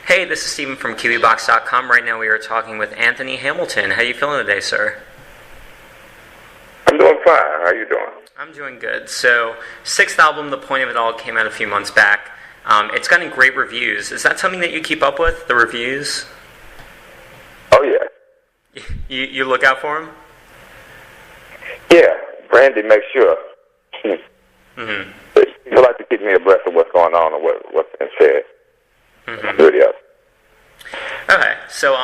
Hey, this is Steven from Kiwibox.com. Right now we are talking with Anthony Hamilton. How are you feeling today, sir? I'm doing fine. How you doing? I'm doing good. So, sixth album, The Point of It All, came out a few months back. It's gotten great reviews. Is that something that you keep up with, the reviews? Oh, yeah. You look out for them? Yeah. Brandy makes sure. Mm-hmm. You like to keep me abreast of what's going on and what's been said. Mm-hmm. Good, yeah. Okay, so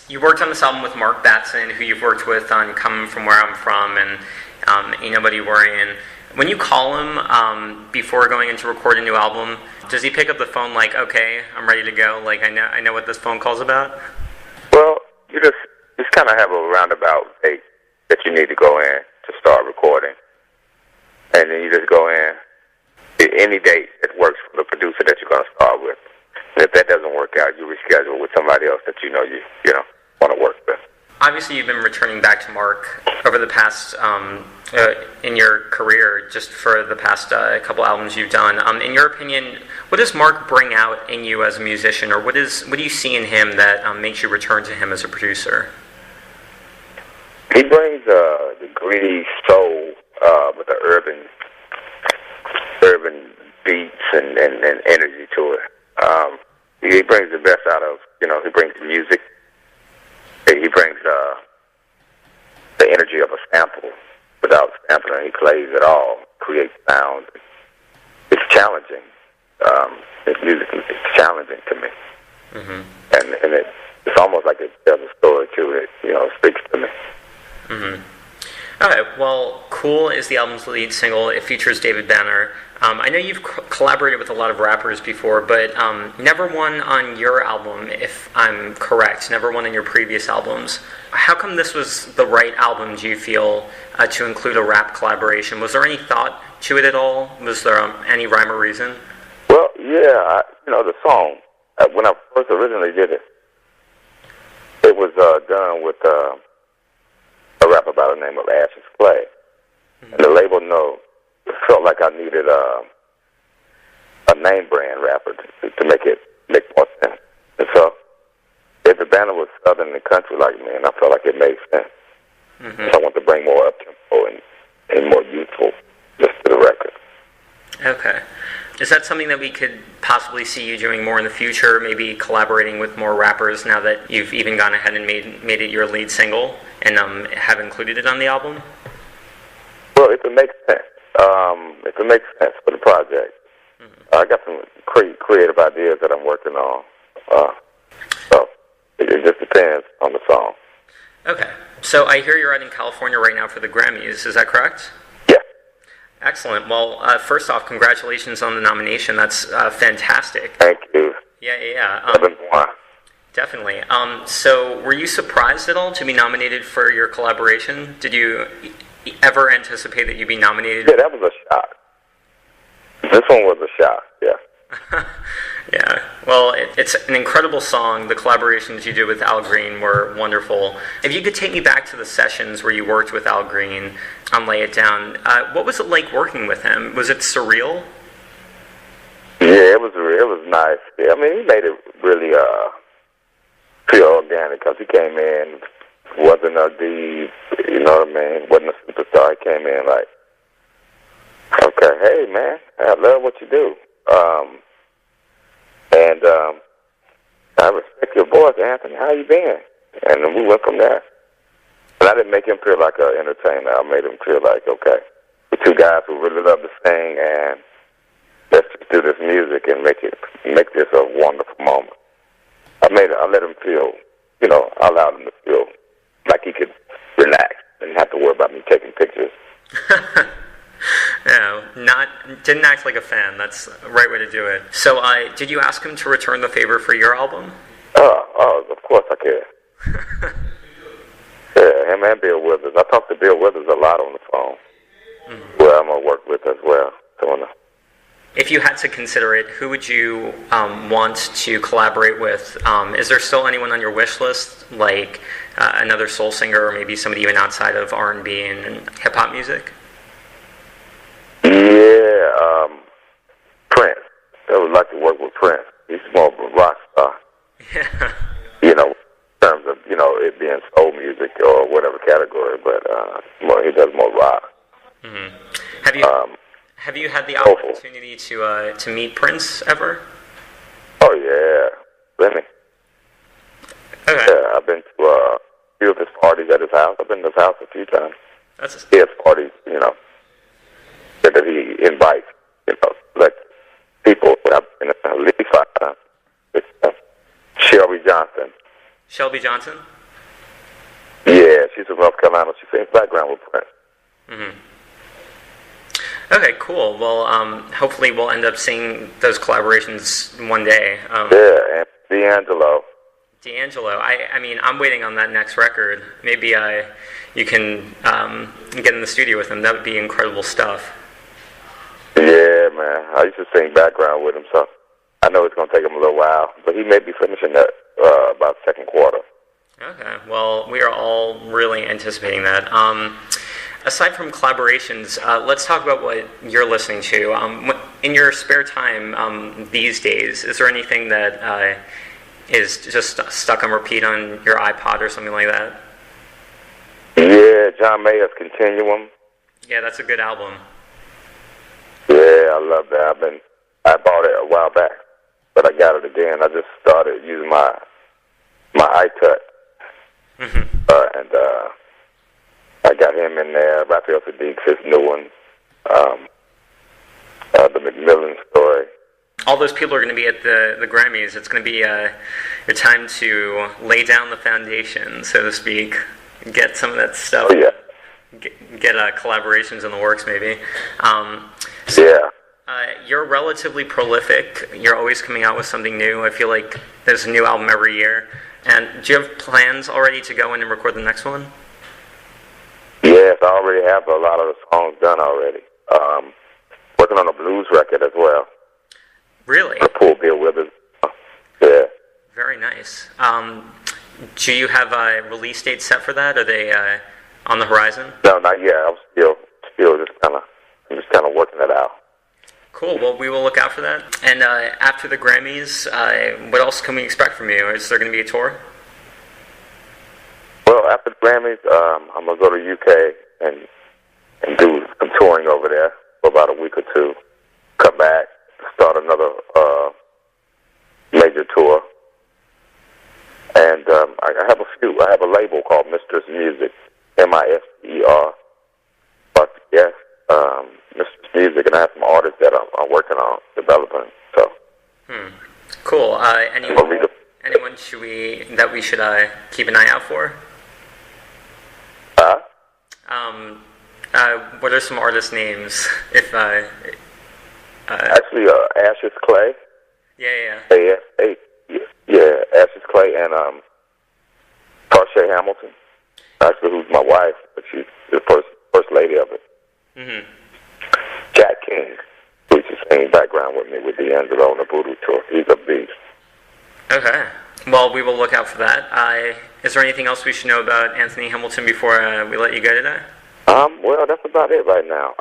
you worked on this album with Mark Batson, who you've worked with on Coming From Where I'm From and Ain't Nobody Worrying. When you call him before going in to record a new album, does he pick up the phone like, okay, I'm ready to go, like I know what this phone call's about? Well, you just kind of have a roundabout date that you need to go in to start recording. And then you just go in any date that works for the producer that you're going to start with. And if that doesn't work out, you reschedule with somebody else that you know want to work with. Obviously, you've been returning back to Mark over the past, in your career, just for the past couple albums you've done. In your opinion, what does Mark bring out in you as a musician, or what do you see in him that makes you return to him as a producer? He brings the gritty soul with the urban beats and energy to it. He brings the best out of, he brings the music. He brings the energy of a sample without sampling. He plays it all, creates sounds. It's challenging. His music is challenging to me. Mm-hmm. And it's almost like it tells a story too. It speaks to me. Mm-hmm. All right, well, Cool is the album's lead single. It features David Banner. I know you've collaborated with a lot of rappers before, but never one on your album, if I'm correct, never one on your previous albums. How come this was the right album, do you feel, to include a rap collaboration? Was there any thought to it at all? Was there any rhyme or reason? Well, yeah, the song, when I first originally did it, it was done with a rapper by the name of Ashes Clay. Mm-hmm. And the label felt like I needed a name brand rapper to make more sense. And so David Banner was southern and country like me, and I felt like it made sense. Mm-hmm. So I wanted to bring more up-tempo and more youthful just to the record. Okay. Is that something that we could possibly see you doing more in the future, maybe collaborating with more rappers now that you've even gone ahead and made it your lead single and have included it on the album? Well, if it makes sense. If it makes sense for the project. Mm-hmm. I got some creative ideas that I'm working on. So it just depends on the song. Okay. So I hear you're out in California right now for the Grammys. Is that correct? Yeah. Excellent. Well, first off, congratulations on the nomination. That's fantastic. Thank you. Yeah. Definitely. So were you surprised at all to be nominated for your collaboration? Did you ever anticipate that you'd be nominated? Yeah, that was a shock. This one was a shock, yeah. Yeah, well, it's an incredible song. The collaborations you did with Al Green were wonderful. If you could take me back to the sessions where you worked with Al Green on Lay It Down, what was it like working with him? Was it surreal? Yeah, it was nice. Yeah, I mean, he made it really feel organic because he came in, wasn't a diva, you know what I mean? Wasn't a superstar. He came in like, okay, hey man, I love what you do. And I respect your voice, Anthony. How you been? And then we went from there. But I didn't make him feel like an entertainer. I made him feel like, okay, we're two guys who really love to sing, and let's just do this music and make this a wonderful moment. I let him feel, I allowed him to feel like he could relax and not have to worry about me taking pictures. No, didn't act like a fan. That's the right way to do it. So, did you ask him to return the favor for your album? Of course I can. Yeah, him and Bill Withers. I talked to Bill Withers a lot on the phone. Mm-hmm. Who I'm going to work with as well. If you had to consider it, who would you want to collaborate with? Is there still anyone on your wish list, like another soul singer or maybe somebody even outside of R&B and hip-hop music? Yeah, Prince. I would like to work with Prince. He's more of a rock star. music or whatever category, but he does more rock. Mm-hmm. Have you had the opportunity to meet Prince ever? Oh yeah, plenty. Okay. Yeah, I've been to a few of his parties at his house. I've been to his house a few times. He has parties, that he invites, like people. I've been at least 5 times. Shelby Johnson. Shelby Johnson? Yeah, she's from North Carolina. She sings background with Prince. Mm-hmm. Okay, cool. Well, hopefully we'll end up seeing those collaborations one day. Yeah, and D'Angelo. I mean, I'm waiting on that next record. Maybe you can get in the studio with him. That would be incredible stuff. Yeah, man. I used to sing background with him, so I know it's going to take him a little while, but he may be finishing that about second quarter. Okay. Well, we are all really anticipating that. Aside from collaborations, let's talk about what you're listening to. In your spare time these days, is there anything that is just stuck on repeat on your iPod or something like that? Yeah, John Mayer's Continuum. Yeah, that's a good album. Yeah, I love that. I bought it a while back, but I got it again. I just started using my iTouch, and I got him in there. Raphael Sadiq's his new one. The McMillan Story. All those people are going to be at the Grammys. It's going to be your time to lay down the foundation, so to speak. Get some of that stuff. Oh, yeah. Get collaborations in the works, maybe. Yeah. You're relatively prolific. You're always coming out with something new. I feel like there's a new album every year. And do you have plans already to go in and record the next one? Yes, I already have a lot of the songs done already. Working on a blues record as well. Really? Poor Bill Withers. Yeah. Very nice. Do you have a release date set for that? Are they on the horizon? No, not yet. I'm still just kind of working it out. Cool. Well, we will look out for that. And after the Grammys, what else can we expect from you? Is there going to be a tour? Well, after the Grammys, I'm going to go to the UK and do some touring over there for about a week or two. Come back, start another major tour. And I have a few. I have a label called Mistress Music, MISTER. But yes, Mistress Music, and I have some artists that I'm working on developing. So. Cool. Anyone that we should keep an eye out for? What are some artist names? If actually, Ashes Clay. Yeah. Yeah, Ashes Clay and Tarsha Hamilton. Actually, who's my wife, but she's the first lady of it. Mm-hmm. Jack King, who used to sing background with me with D'Angelo on the Voodoo tour. He's a beast. Okay. Well, we will look out for that. Is there anything else we should know about Anthony Hamilton before we let you go today? Well, that's about it right now.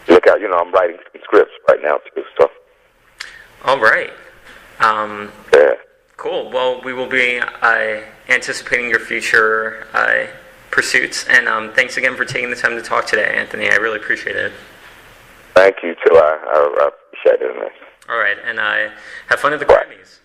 Look out, I'm writing some scripts right now too, so. All right. Yeah. Cool. Well, we will be anticipating your future pursuits, and thanks again for taking the time to talk today, Anthony. I really appreciate it. Thank you, too. I appreciate it. All right, and have fun at the Grammys.